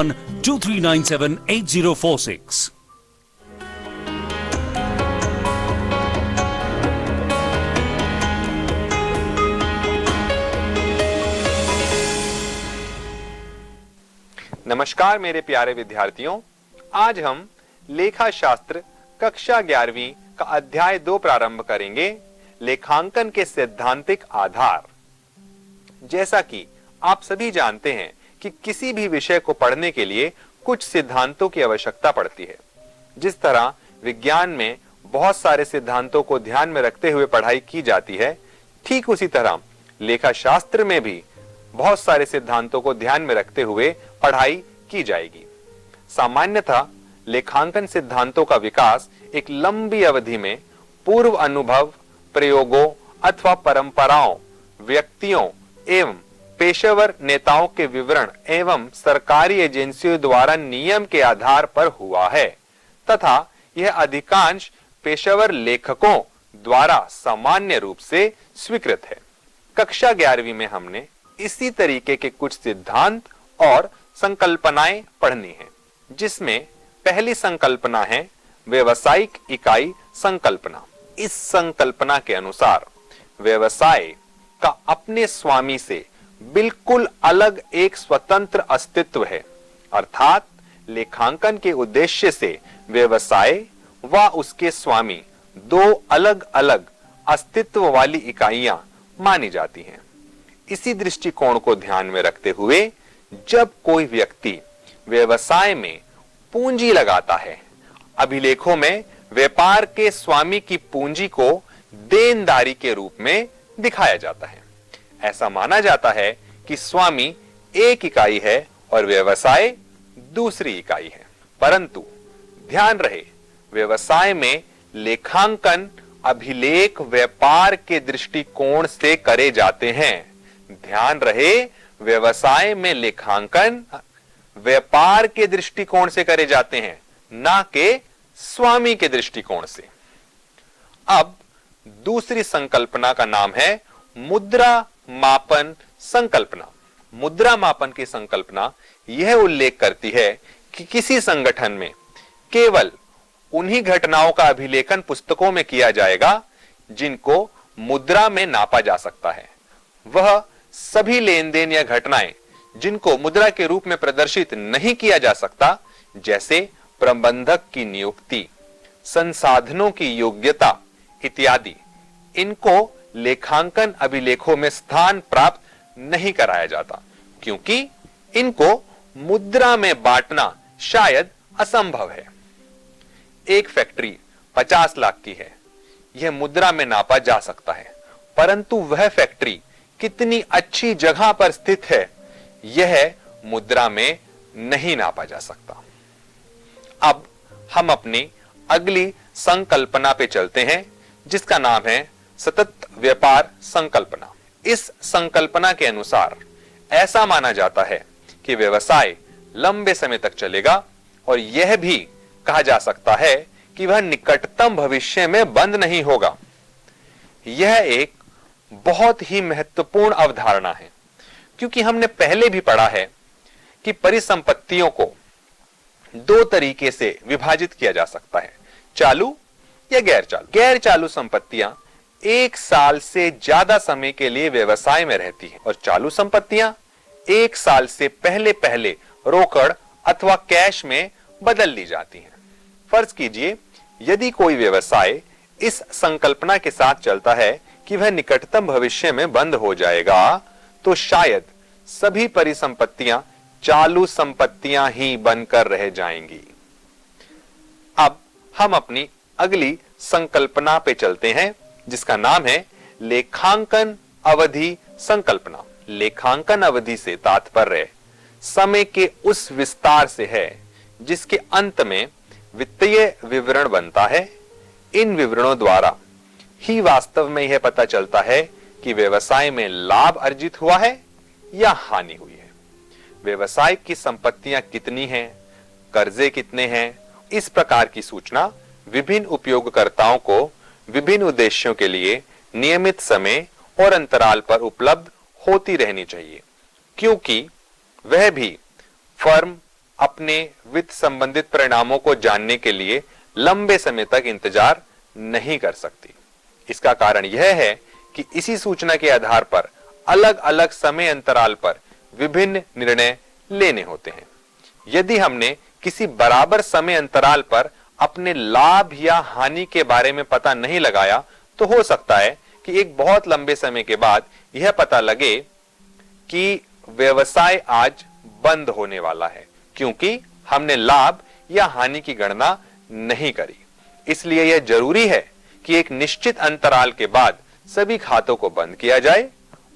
9123978046। नमस्कार मेरे प्यारे विद्यार्थियों, आज हम लेखा शास्त्र कक्षा 11वीं का अध्याय 2 प्रारंभ करेंगे, लेखांकन के सैद्धांतिक आधार। जैसा कि आप सभी जानते हैं कि किसी भी विषय को पढ़ने के लिए कुछ सिद्धांतों की आवश्यकता पड़ती है। जिस तरह विज्ञान में बहुत सारे सिद्धांतों को ध्यान में रखते हुए पढ़ाई की जाती है, ठीक उसी तरह लेखा शास्त्र में भी बहुत सारे सिद्धांतों को ध्यान में रखते हुए पढ़ाई की जाएगी। सामान्यतः लेखांकन सिद्धांतों का विकास एक लंबी अवधि में पूर्व अनुभव, प्रयोगों अथवा परंपराओं, व्यक्तियों एवं पेशेवर नेताओं के विवरण एवं सरकारी एजेंसियों द्वारा नियम के आधार पर हुआ है तथा यह अधिकांश पेशेवर लेखकों द्वारा सामान्य रूप से स्वीकृत है। कक्षा 11वीं में हमने इसी तरीके के कुछ सिद्धांत और संकल्पनाएं पढ़नी है, जिसमें पहली संकल्पना है व्यवसायिक इकाई संकल्पना। इस संकल्पना के अनुसार व्यवसाय का अपने स्वामी से बिल्कुल अलग एक स्वतंत्र अस्तित्व है, अर्थात लेखांकन के उद्देश्य से व्यवसाय व उसके स्वामी दो अलग अलग अस्तित्व वाली इकाइयां मानी जाती हैं। इसी दृष्टिकोण को ध्यान में रखते हुए जब कोई व्यक्ति व्यवसाय में पूंजी लगाता है, अभिलेखों में व्यापार के स्वामी की पूंजी को देनदारी के रूप में दिखाया जाता है। ऐसा माना जाता है कि स्वामी एक इकाई है और व्यवसाय दूसरी इकाई है। परंतु ध्यान रहे, व्यवसाय में लेखांकन अभिलेख व्यापार के दृष्टिकोण से करे जाते हैं। ध्यान रहे, व्यवसाय में लेखांकन व्यापार के दृष्टिकोण से करे जाते हैं, ना कि स्वामी के दृष्टिकोण से। अब दूसरी संकल्पना का नाम है मुद्रा मापन संकल्पना। मुद्रा मापन की संकल्पना यह उल्लेख करती है कि किसी संगठन में केवल उन्हीं घटनाओं का अभिलेखन पुस्तकों में किया जाएगा जिनको मुद्रा में नापा जा सकता है। वह सभी लेन देन या घटनाएं जिनको मुद्रा के रूप में प्रदर्शित नहीं किया जा सकता, जैसे प्रबंधक की नियुक्ति, संसाधनों की योग्यता इत्यादि, इनको लेखांकन अभिलेखों में स्थान प्राप्त नहीं कराया जाता, क्योंकि इनको मुद्रा में बांटना शायद असंभव है। एक फैक्ट्री 50 लाख की है, यह मुद्रा में नापा जा सकता है, परंतु वह फैक्ट्री कितनी अच्छी जगह पर स्थित है, यह मुद्रा में नहीं नापा जा सकता। अब हम अपनी अगली संकल्पना पे चलते हैं, जिसका नाम है सतत व्यापार संकल्पना। इस संकल्पना के अनुसार ऐसा माना जाता है कि व्यवसाय लंबे समय तक चलेगा और यह भी कहा जा सकता है कि वह निकटतम भविष्य में बंद नहीं होगा। यह एक बहुत ही महत्वपूर्ण अवधारणा है, क्योंकि हमने पहले भी पढ़ा है कि परिसंपत्तियों को दो तरीके से विभाजित किया जा सकता है, चालू या गैर चालू। गैर चालू संपत्तियां 1 साल से ज्यादा समय के लिए व्यवसाय में रहती हैं और चालू संपत्तियां 1 साल से पहले पहले रोकड़ अथवा कैश में बदल ली जाती हैं। फर्ज कीजिए, यदि कोई व्यवसाय इस संकल्पना के साथ चलता है कि वह निकटतम भविष्य में बंद हो जाएगा, तो शायद सभी परिसंपत्तियां चालू संपत्तियां ही बनकर रह जाएंगी। अब हम अपनी अगली संकल्पना पे चलते हैं, जिसका नाम है लेखांकन अवधि संकल्पना। लेखांकन अवधि से तात्पर्य समय के उस विस्तार से है जिसके अंत में वित्तीय विवरण बनता है। इन विवरणों द्वारा ही वास्तव में यह पता चलता है कि व्यवसाय में लाभ अर्जित हुआ है या हानि हुई है, व्यवसाय की संपत्तियां कितनी हैं, कर्जे कितने हैं। इस प्रकार की सूचना विभिन्न उपयोगकर्ताओं को विभिन्न उद्देश्यों के लिए नियमित समय और अंतराल पर उपलब्ध होती रहनी चाहिए, क्योंकि वह भी फर्म अपने वित्त संबंधित परिणामों को जानने के लिए लंबे समय तक इंतजार नहीं कर सकती। इसका कारण यह है कि इसी सूचना के आधार पर अलग अलग समय अंतराल पर विभिन्न निर्णय लेने होते हैं। यदि हमने किसी बराबर समय अंतराल पर अपने लाभ या हानि के बारे में पता नहीं लगाया तो हो सकता है कि एक बहुत लंबे समय के बाद यह पता लगे कि व्यवसाय आज बंद होने वाला है, क्योंकि हमने लाभ या हानि की गणना नहीं करी। इसलिए यह जरूरी है कि एक निश्चित अंतराल के बाद सभी खातों को बंद किया जाए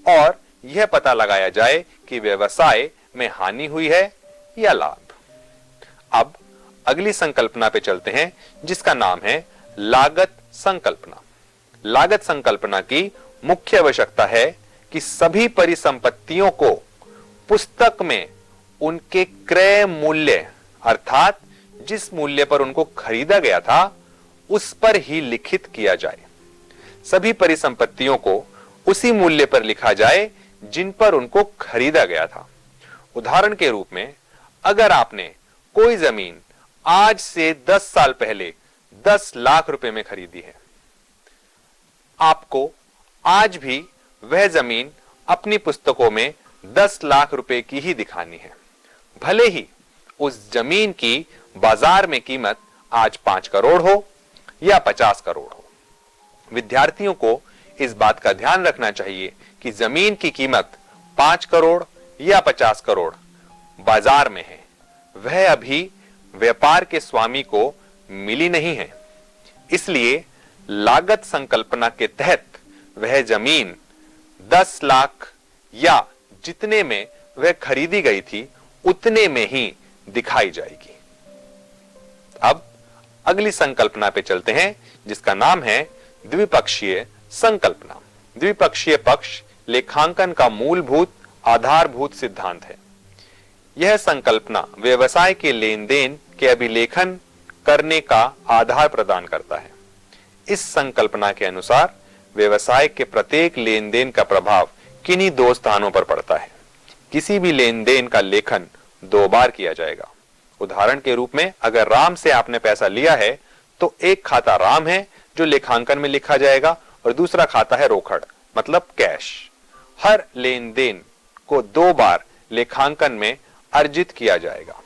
और यह पता लगाया जाए कि व्यवसाय में हानि हुई है या लाभ। अब अगली संकल्पना पे चलते हैं, जिसका नाम है लागत संकल्पना। लागत संकल्पना की मुख्य आवश्यकता है कि सभी परिसंपत्तियों को पुस्तक में उनके क्रय मूल्य अर्थात जिस मूल्य पर उनको खरीदा गया था उस पर ही लिखित किया जाए। सभी परिसंपत्तियों को उसी मूल्य पर लिखा जाए जिन पर उनको खरीदा गया था। उदाहरण के रूप में, अगर आपने कोई जमीन आज से 10 साल पहले 10 लाख रुपए में खरीदी है, आपको आज भी वह जमीन अपनी पुस्तकों में 10 लाख रुपए की ही दिखानी है, भले ही उस जमीन की बाजार में कीमत आज 5 करोड़ हो या 50 करोड़ हो। विद्यार्थियों को इस बात का ध्यान रखना चाहिए कि जमीन की कीमत 5 करोड़ या 50 करोड़ बाजार में है, वह अभी व्यापार के स्वामी को मिली नहीं है। इसलिए लागत संकल्पना के तहत वह जमीन 10 लाख या जितने में वह खरीदी गई थी उतने में ही दिखाई जाएगी। अब अगली संकल्पना पे चलते हैं, जिसका नाम है द्विपक्षीय संकल्पना। द्विपक्षीय पक्ष लेखांकन का मूलभूत आधारभूत सिद्धांत है। यह संकल्पना व्यवसाय के लेन देन के अभिलेखन करने का आधार प्रदान करता है। इस संकल्पना के अनुसार व्यवसाय के प्रत्येक लेन देन का प्रभाव किन्हीं 2 स्थानों पर पड़ता है। किसी भी लेन देन का लेखन 2 बार किया जाएगा। उदाहरण के रूप में, अगर राम से आपने पैसा लिया है तो एक खाता राम है जो लेखांकन में लिखा जाएगा और दूसरा खाता है रोकड़ मतलब कैश। हर लेन देन को 2 बार लेखांकन में अर्जित किया जाएगा।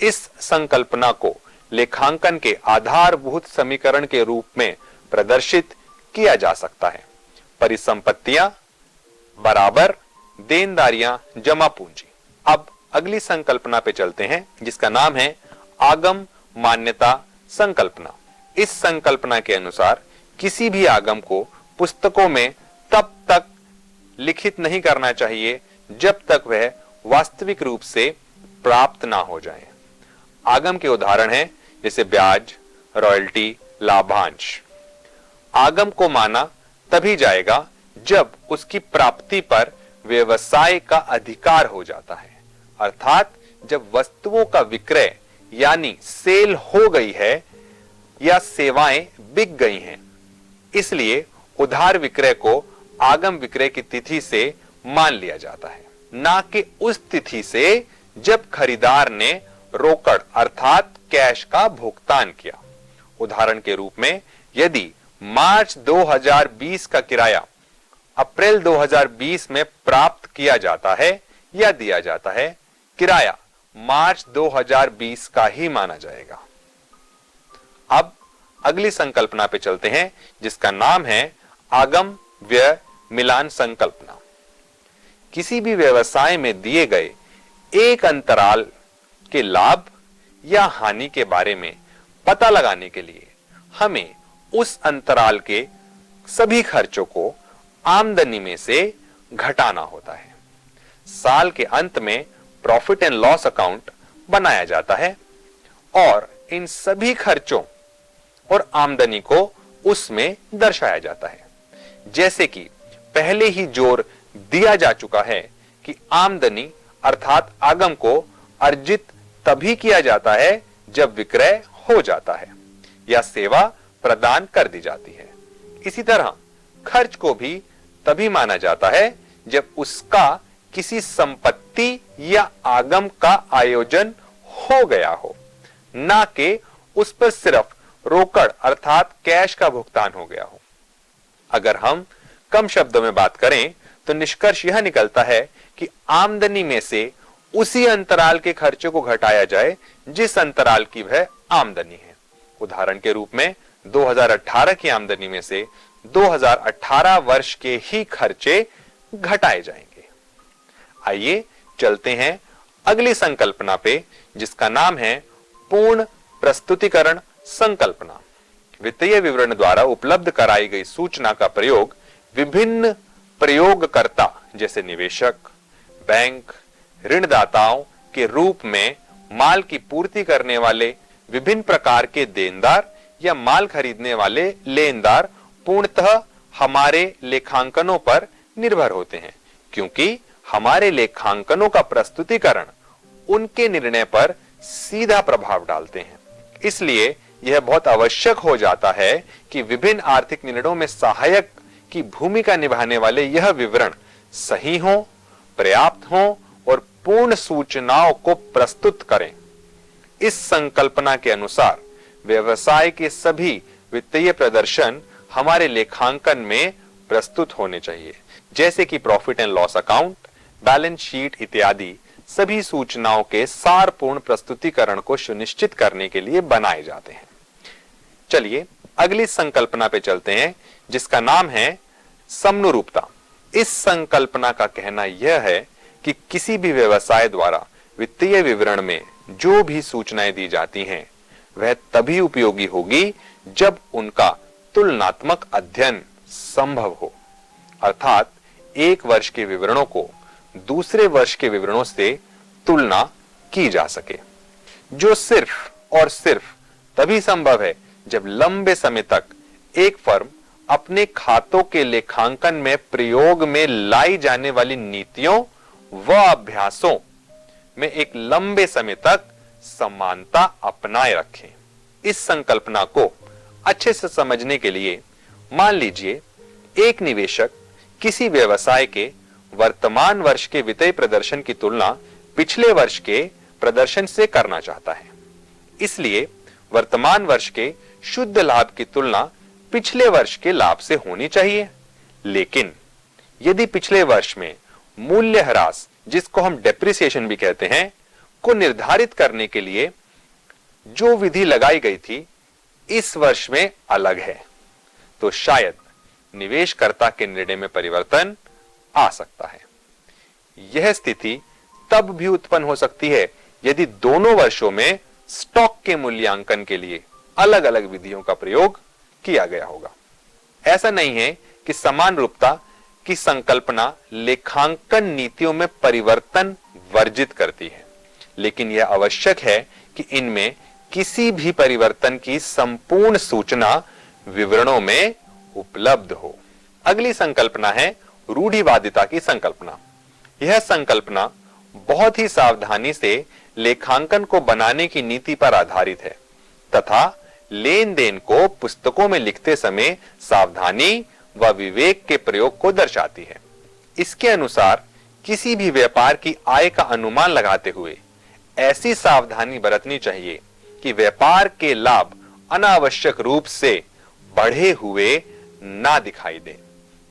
इस संकल्पना को लेखांकन के आधारभूत समीकरण के रूप में प्रदर्शित किया जा सकता है। परिसंपत्तियां बराबर देनदारियां जमा पूंजी। अब अगली संकल्पना पे चलते हैं, जिसका नाम है आगम मान्यता संकल्पना। इस संकल्पना के अनुसार किसी भी आगम को पुस्तकों में तब तक लिखित नहीं करना चाहिए जब तक वह वास्तविक रूप से प्राप्त ना हो जाए। आगम के उदाहरण हैं जैसे ब्याज, रॉयल्टी, लाभांश। आगम को माना तभी जाएगा जब उसकी प्राप्ति पर व्यवसाय का अधिकार हो जाता है, अर्थात जब वस्तुओं का विक्रय यानी सेल हो गई है या सेवाएं बिक गई हैं। इसलिए उधार विक्रय को आगम विक्रय की तिथि से मान लिया जाता है, ना कि उस तिथि से जब खरीदार ने रोकड़ अर्थात कैश का भुगतान किया। उदाहरण के रूप में, यदि मार्च 2020 का किराया अप्रैल 2020 में प्राप्त किया जाता है या दिया जाता है, किराया मार्च 2020 का ही माना जाएगा। अब अगली संकल्पना पे चलते हैं, जिसका नाम है आगम व्यय मिलान संकल्पना। किसी भी व्यवसाय में दिए गए एक अंतराल के लाभ या हानि के बारे में पता लगाने के लिए हमें उस अंतराल के सभी खर्चों को आमदनी में से घटाना होता है। साल के अंत में प्रॉफिट एंड लॉस अकाउंट बनाया जाता है और इन सभी खर्चों और आमदनी को उसमें दर्शाया जाता है। जैसे कि पहले ही जोर दिया जा चुका है कि आमदनी अर्थात आगम को अर्जित तभी किया जाता है जब विक्रय हो जाता है या सेवा प्रदान कर दी जाती है। इसी तरह खर्च को भी तभी माना जाता है जब उसका किसी संपत्ति या आगम का आयोजन हो गया हो, ना कि उस पर सिर्फ रोकड़ अर्थात कैश का भुगतान हो गया हो। अगर हम कम शब्दों में बात करें तो निष्कर्ष यह निकलता है कि आमदनी में से उसी अंतराल के खर्चों को घटाया जाए जिस अंतराल की वह आमदनी है। उदाहरण के रूप में 2018 की आमदनी में से 2018 वर्ष के ही खर्चे घटाए जाएंगे। आइए चलते हैं अगली संकल्पना पे, जिसका नाम है पूर्ण प्रस्तुतिकरण संकल्पना। वित्तीय विवरण द्वारा उपलब्ध कराई गई सूचना का प्रयोग विभिन्न प्रयोगकर्ता जैसे निवेशक, बैंक, ऋणदाताओं के रूप में माल की पूर्ति करने वाले विभिन्न प्रकार के देनदार या माल खरीदने वाले लेनदार पूर्णतः हमारे लेखांकनों पर निर्भर होते हैं, क्योंकि हमारे लेखांकनों का प्रस्तुतिकरण उनके निर्णय पर सीधा प्रभाव डालते हैं। इसलिए यह बहुत आवश्यक हो जाता है कि विभिन्न आर्थिक निर्णयों में सहायक की भूमिका निभाने वाले यह विवरण सही हो, पर्याप्त हो और पूर्ण सूचनाओं को प्रस्तुत करें। इस संकल्पना के अनुसार व्यवसाय के सभी वित्तीय प्रदर्शन हमारे लेखांकन में प्रस्तुत होने चाहिए, जैसे कि profit and loss account, balance sheet इत्यादि सभी सूचनाओं के सारपूर्ण प्रस्तुतिकरण को सुनिश्चित करने के लिए बनाए जाते हैं। चलिए अगली संकल्पना पे चलते हैं, जिसका नाम है समनुरूपता। इस संकल्पना का कहना यह है कि किसी भी व्यवसाय द्वारा वित्तीय विवरण में जो भी सूचनाएं दी जाती हैं वह तभी उपयोगी होगी जब उनका तुलनात्मक अध्ययन संभव हो, अर्थात एक वर्ष के विवरणों को दूसरे वर्ष के विवरणों से तुलना की जा सके, जो सिर्फ और सिर्फ तभी संभव है जब लंबे समय तक एक फर्म अपने खातों के लेखांकन में प्रयोग में लाई जाने वाली नीतियों व अभ्यासों में एक लंबे समय तक समानता अपनाए रखें। इस संकल्पना को अच्छे से समझने के लिए मान लीजिए एक निवेशक किसी व्यवसाय के वर्तमान वर्ष के वित्तीय प्रदर्शन की तुलना पिछले वर्ष के प्रदर्शन से करना चाहता है। इसलिए वर्तमान वर्ष के शुद्ध लाभ की तुलना पिछले वर्ष के लाभ से होनी चाहिए। लेकिन यदि पिछले वर्ष में मूल्यह्रास, जिसको हम डेप्रिसिएशन भी कहते हैं, को निर्धारित करने के लिए जो विधि लगाई गई थी इस वर्ष में अलग है, तो शायद निवेशकर्ता के निर्णय में परिवर्तन आ सकता है। यह स्थिति तब भी उत्पन्न हो सकती है यदि दोनों वर्षों में स्टॉक के मूल्यांकन के लिए अलग अलग विधियों का प्रयोग किया गया होगा। ऐसा नहीं है कि समान रूपता की संकल्पना लेखांकन नीतियों में परिवर्तन वर्जित करती है, लेकिन यह आवश्यक है कि इनमें किसी भी परिवर्तन की संपूर्ण सूचना विवरणों में उपलब्ध हो। अगली संकल्पना है रूढ़िवादिता की संकल्पना। यह संकल्पना बहुत ही सावधानी से लेखांकन को बनाने की नीति पर आधारित है तथा लेन देन को पुस्तकों में लिखते समय सावधानी व विवेक के प्रयोग को दर्शाती है। इसके अनुसार किसी भी व्यापार की आय का अनुमान लगाते हुए ऐसी सावधानी बरतनी चाहिए कि व्यापार के लाभ अनावश्यक रूप से बढ़े हुए ना दिखाई दे,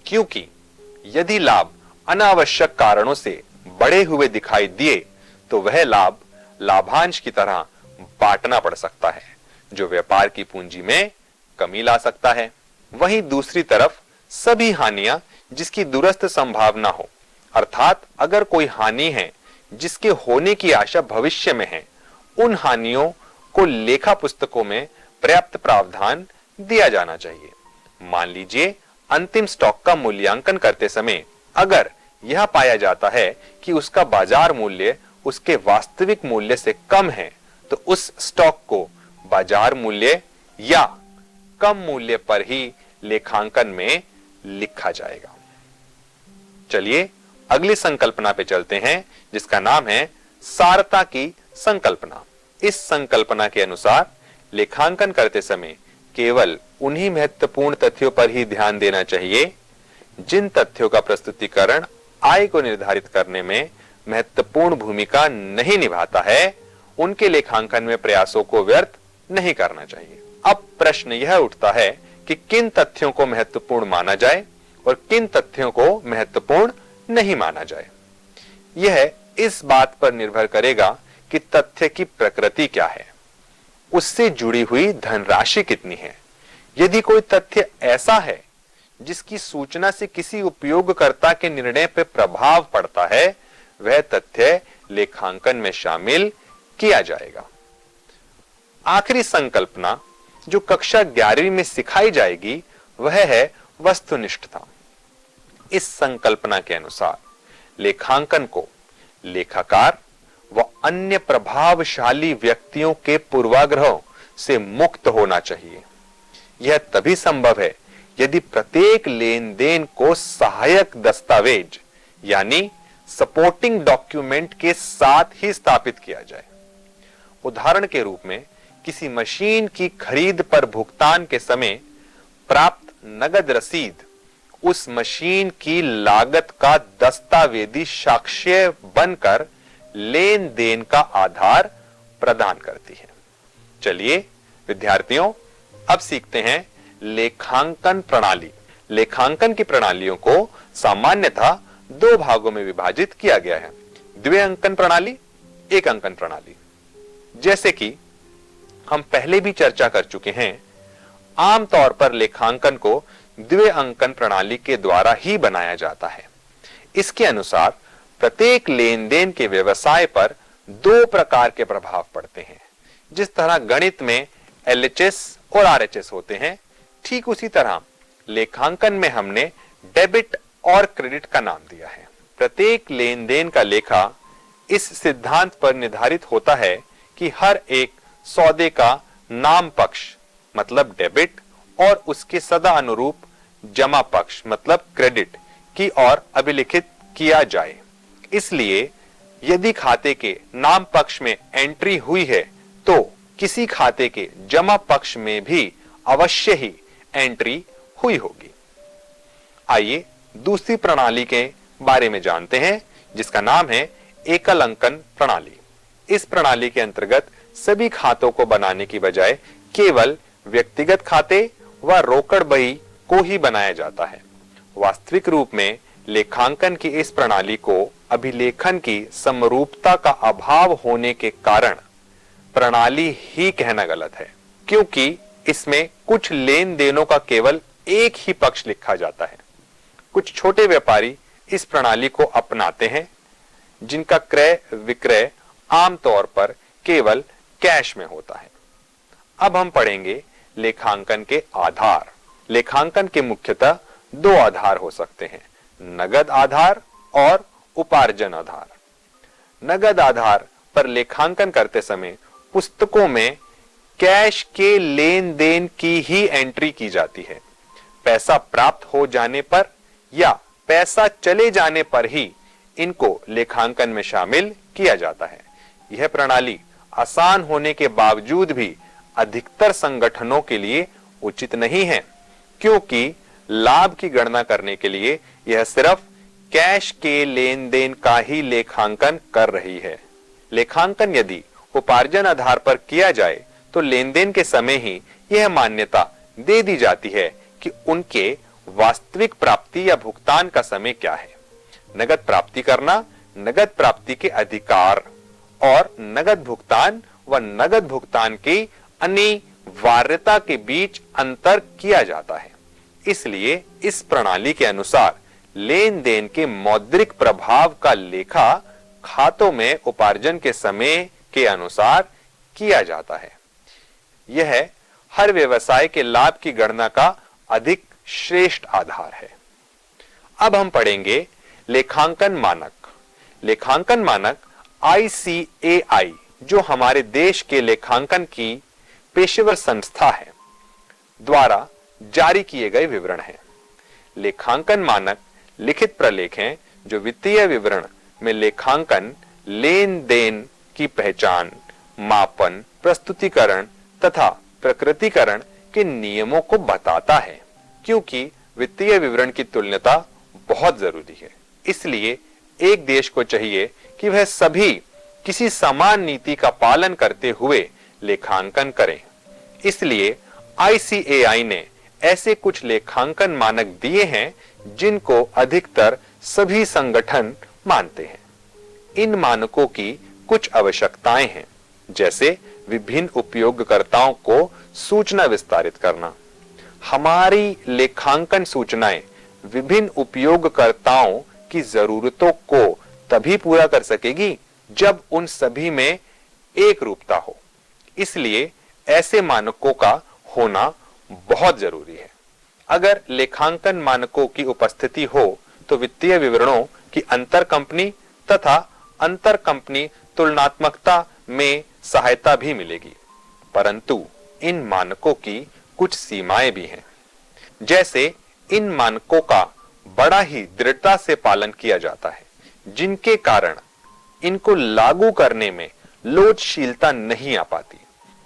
क्योंकि यदि लाभ अनावश्यक कारणों से बढ़े हुए दिखाई दिए तो वह लाभ लाभांश की तरह बांटना पड़ सकता है, जो व्यापार की पूंजी में कमी ला सकता है। वहीं दूसरी तरफ सभी हानियां जिसकी दूरस्थ संभावना हो, अर्थात अगर कोई हानि है जिसके होने की आशा भविष्य में है, उन हानियों को लेखा पुस्तकों में पर्याप्त प्रावधान दिया जाना चाहिए। मान लीजिए अंतिम स्टॉक का मूल्यांकन करते समय अगर यह पाया जाता है कि उसका बाजार मूल्य उसके वास्तविक मूल्य से कम है, तो उस स्टॉक को बाजार मूल्य या कम मूल्य पर ही लेखांकन में लिखा जाएगा। चलिए अगली संकल्पना पे चलते हैं, जिसका नाम है सारता की संकल्पना। इस संकल्पना के अनुसार लेखांकन करते समय केवल उन्हीं महत्वपूर्ण तथ्यों पर ही ध्यान देना चाहिए जिन तथ्यों का प्रस्तुतिकरण आय को निर्धारित करने में महत्वपूर्ण भूमिका नहीं निभाता है, उनके लेखांकन में प्रयासों को व्यर्थ नहीं करना चाहिए। अब प्रश्न यह उठता है कि किन तथ्यों को महत्वपूर्ण माना जाए और किन तथ्यों को महत्वपूर्ण नहीं माना जाए। यह इस बात पर निर्भर करेगा कि तथ्य की प्रकृति क्या है, उससे जुड़ी हुई धनराशि कितनी है। यदि कोई तथ्य ऐसा है जिसकी सूचना से किसी उपयोगकर्ता के निर्णय पर प्रभाव पड़ता है, वह तथ्य लेखांकन में शामिल किया जाएगा। आखिरी संकल्पना जो कक्षा 11वीं में सिखाई जाएगी वह है वस्तुनिष्ठता। इस संकल्पना के अनुसार लेखांकन को लेखाकार व अन्य प्रभावशाली व्यक्तियों के पूर्वाग्रहों से मुक्त होना चाहिए। यह तभी संभव है यदि प्रत्येक लेन देन को सहायक दस्तावेज यानी सपोर्टिंग डॉक्यूमेंट के साथ ही स्थापित किया जाए। उदाहरण के रूप में किसी मशीन की खरीद पर भुगतान के समय प्राप्त नगद रसीद उस मशीन की लागत का दस्तावेजी साक्ष्य बनकर लेन देन का आधार प्रदान करती है। चलिए विद्यार्थियों, अब सीखते हैं लेखांकन प्रणाली। लेखांकन की प्रणालियों को सामान्यतः दो भागों में विभाजित किया गया है, द्वि अंकन प्रणाली, एक अंकन प्रणाली। जैसे कि हम पहले भी चर्चा कर चुके हैं, आमतौर पर लेखांकन को द्वि अंकन प्रणाली के द्वारा ही बनाया जाता है। इसके अनुसार प्रत्येक लेन देन के व्यवसाय पर दो प्रकार के प्रभाव पड़ते हैं। जिस तरह गणित में LHS और RHS होते हैं, ठीक उसी तरह लेखांकन में हमने डेबिट और क्रेडिट का नाम दिया है। प्रत्येक लेन देन का लेखा इस सिद्धांत पर निर्धारित होता है कि हर एक सौदे का नाम पक्ष मतलब डेबिट और उसके सदा अनुरूप जमा पक्ष मतलब क्रेडिट की ओर अभिलिखित किया जाए। इसलिए यदि खाते के नाम पक्ष में एंट्री हुई है तो किसी खाते के जमा पक्ष में भी अवश्य ही एंट्री हुई होगी। आइए दूसरी प्रणाली के बारे में जानते हैं, जिसका नाम है एकल अंकन प्रणाली। इस प्रणाली के अंतर्गत सभी खातों को बनाने की बजाय केवल व्यक्तिगत खाते व रोकड़ बही को ही बनाया जाता है। वास्तविक रूप में लेखांकन की इस प्रणाली को अभिलेखन की समरूपता का अभाव होने के कारण प्रणाली ही कहना गलत है, क्योंकि इसमें कुछ लेन देनों का केवल एक ही पक्ष लिखा जाता है। कुछ छोटे व्यापारी इस प्रणाली को अपनाते हैं, जिनका क्रय विक्रय आमतौर पर केवल कैश में होता है। अब हम पढ़ेंगे लेखांकन के आधार। लेखांकन के मुख्यतः दो आधार हो सकते हैं, नगद आधार और उपार्जन आधार। नगद आधार पर लेखांकन करते समय पुस्तकों में कैश के लेन देन की ही एंट्री की जाती है। पैसा प्राप्त हो जाने पर या पैसा चले जाने पर ही इनको लेखांकन में शामिल किया जाता है। यह प्रणाली आसान होने के बावजूद भी अधिकतर संगठनों के लिए उचित नहीं है, क्योंकि लाभ की गणना करने के लिए यह सिर्फ कैश के लेन देन का ही लेखांकन कर रही है। लेखांकन यदि उपार्जन आधार पर किया जाए तो लेन देन के समय ही यह मान्यता दे दी जाती है कि उनके वास्तविक प्राप्ति या भुगतान का समय क्या है। नगद प्राप्ति करना, नगद प्राप्ति के अधिकार और नगद भुगतान व नगद भुगतान की अनिवार्यता के बीच अंतर किया जाता है। इसलिए इस प्रणाली के अनुसार लेन देन के मौद्रिक प्रभाव का लेखा खातों में उपार्जन के समय के अनुसार किया जाता है। यह हर व्यवसाय के लाभ की गणना का अधिक श्रेष्ठ आधार है। अब हम पढ़ेंगे लेखांकन मानक। लेखांकन मानक ICAI, जो हमारे देश के लेखांकन की पेशेवर संस्था है, द्वारा जारी किए गए विवरण हैं। लेखांकन मानक लिखित प्रलेख हैं जो वित्तीय विवरण में लेखांकन, लेन देन की पहचान, मापन, प्रस्तुतिकरण तथा प्रकृतिकरण के नियमों को बताता है। क्योंकि वित्तीय विवरण की तुल्यता बहुत जरूरी है, इसलिए एक देश को चाहिए कि वह सभी किसी समान नीति का पालन करते हुए लेखांकन करें। इसलिए ICAI ने ऐसे कुछ लेखांकन मानक दिए हैं जिनको अधिकतर सभी संगठन मानते हैं। इन मानकों की कुछ आवश्यकताएं हैं, जैसे विभिन्न उपयोगकर्ताओं को सूचना विस्तारित करना। हमारी लेखांकन सूचनाएं विभिन्न उपयोगकर्ताओं की जरूरतों को तभी पूरा कर सकेगी जब उन सभी में एक रूपता हो। इसलिए ऐसे मानकों का होना बहुत जरूरी है। अगर लेखांकन मानकों की उपस्थिति हो तो वित्तीय विवरणों की अंतर कंपनी तथा अंतर कंपनी तुलनात्मकता में सहायता भी मिलेगी, परंतु इन मानकों की कुछ सीमाएं भी हैं। जैसे इन मानकों का बड़ा ही दृढ़ता से पालन किया जाता है, जिनके कारण इनको लागू करने में लोचशीलता नहीं आ पाती,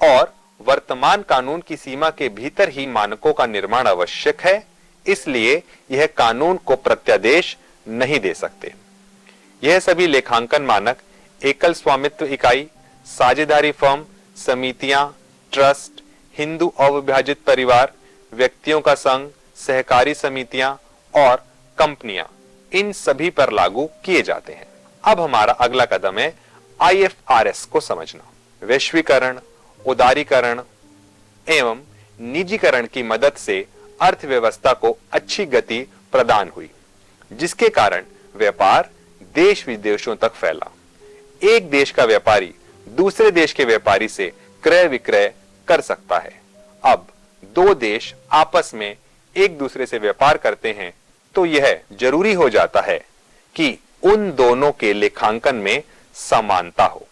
और वर्तमान कानून की सीमा के भीतर ही मानकों का निर्माण आवश्यक है। इसलिए यह कानून को प्रत्यादेश नहीं दे सकते। यह सभी लेखांकन मानक एकल स्वामित्व इकाई, साझेदारी फर्म, समितियां, ट्रस्ट, हिंदू अविभाजित परिवार, व्यक्तियों का संघ, सहकारी समितियां और कंपनियां, इन सभी पर लागू किए जाते हैं। अब हमारा अगला कदम है IFRS को समझना। वैश्वीकरण, उदारीकरण एवं निजीकरण की मदद से अर्थव्यवस्था को अच्छी गति प्रदान हुई, जिसके कारण व्यापार देश विदेशों तक फैला। एक देश का व्यापारी दूसरे देश के व्यापारी से क्रय विक्रय कर सकता है। अब दो देश आपस में एक दूसरे से व्यापार करते हैं तो यह जरूरी हो जाता है कि उन दोनों के लेखांकन में समानता हो।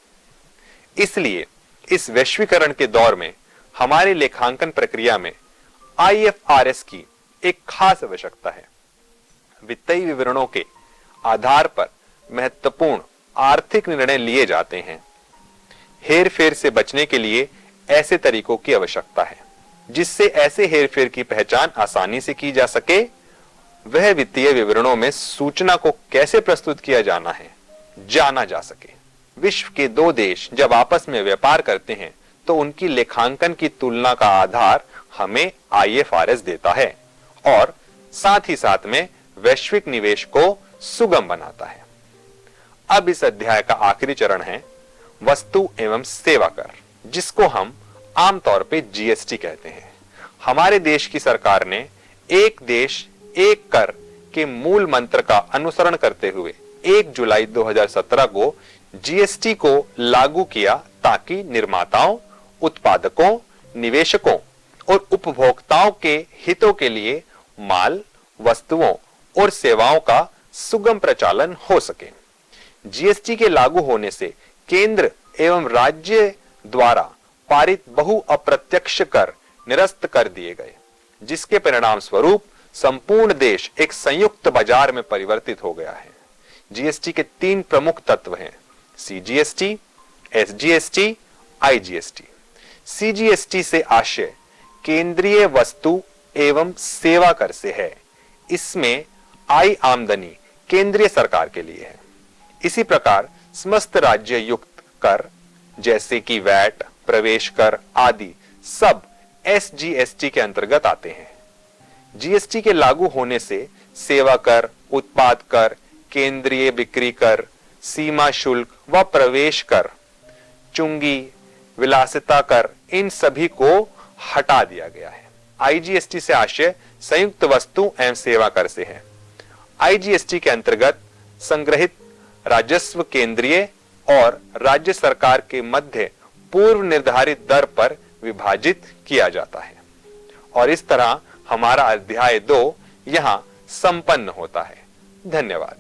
इसलिए इस वैश्वीकरण के दौर में हमारी लेखांकन प्रक्रिया में IFRS की एक खास आवश्यकता है। वित्तीय विवरणों के आधार पर महत्वपूर्ण आर्थिक निर्णय लिए जाते हैं। हेरफेर से बचने के लिए ऐसे तरीकों की आवश्यकता है जिससे ऐसे हेरफेर की पहचान आसानी से की जा सके। वह वित्तीय विवरणों में सूचना को कैसे प्रस्तुत किया जाना है जाना जा सके। विश्व के दो देश जब आपस में व्यापार करते हैं तो उनकी लेखांकन की तुलना का आधार हमें IFRS देता है और साथ ही साथ में वैश्विक निवेश को सुगम बनाता है। अब इस अध्याय का आखिरी चरण है वस्तु एवं सेवा कर, जिसको हम आमतौर पे GST कहते हैं। हमारे देश की सरकार ने एक देश एक कर के मूल मंत्र का अनुसरण करते हुए 1 जुलाई 2017 को GST को लागू किया ताकि निर्माताओं, उत्पादकों, निवेशकों और उपभोक्ताओं के हितों के लिए माल, वस्तुओं और सेवाओं का सुगम प्रचालन हो सके। GST के लागू होने से केंद्र एवं राज्य द्वारा पारित बहु अप्रत्यक्ष कर निरस्त कर दिए गए, जिसके परिणाम स्वरूप संपूर्ण देश एक संयुक्त बाजार में परिवर्तित हो गया है। GST के 3 प्रमुख तत्व हैं: CGST, SGST, IGST। CGST से आशय केंद्रीय वस्तु एवं सेवा कर से है। इसमें आय आमदनी केंद्रीय सरकार के लिए है। इसी प्रकार समस्त राज्य युक्त कर जैसे कि वैट, प्रवेश कर आदि सब SGST के अंतर्गत आते हैं। GST के लागू होने से सेवा कर, उत्पाद कर, केंद्रीय बिक्री कर, सीमा शुल्क व प्रवेश कर, चुंगी, विलासिता कर, इन सभी को हटा दिया गया है। IGST से आशय संयुक्त वस्तु एवं सेवा कर से है। IGST के अंतर्गत संग्रहित राजस्व केंद्रीय और राज्य सरकार के मध्य पूर्व निर्धारित दर पर विभाजित किया जाता है। और इस तरह हमारा अध्याय 2 यहां संपन्न होता है। धन्यवाद।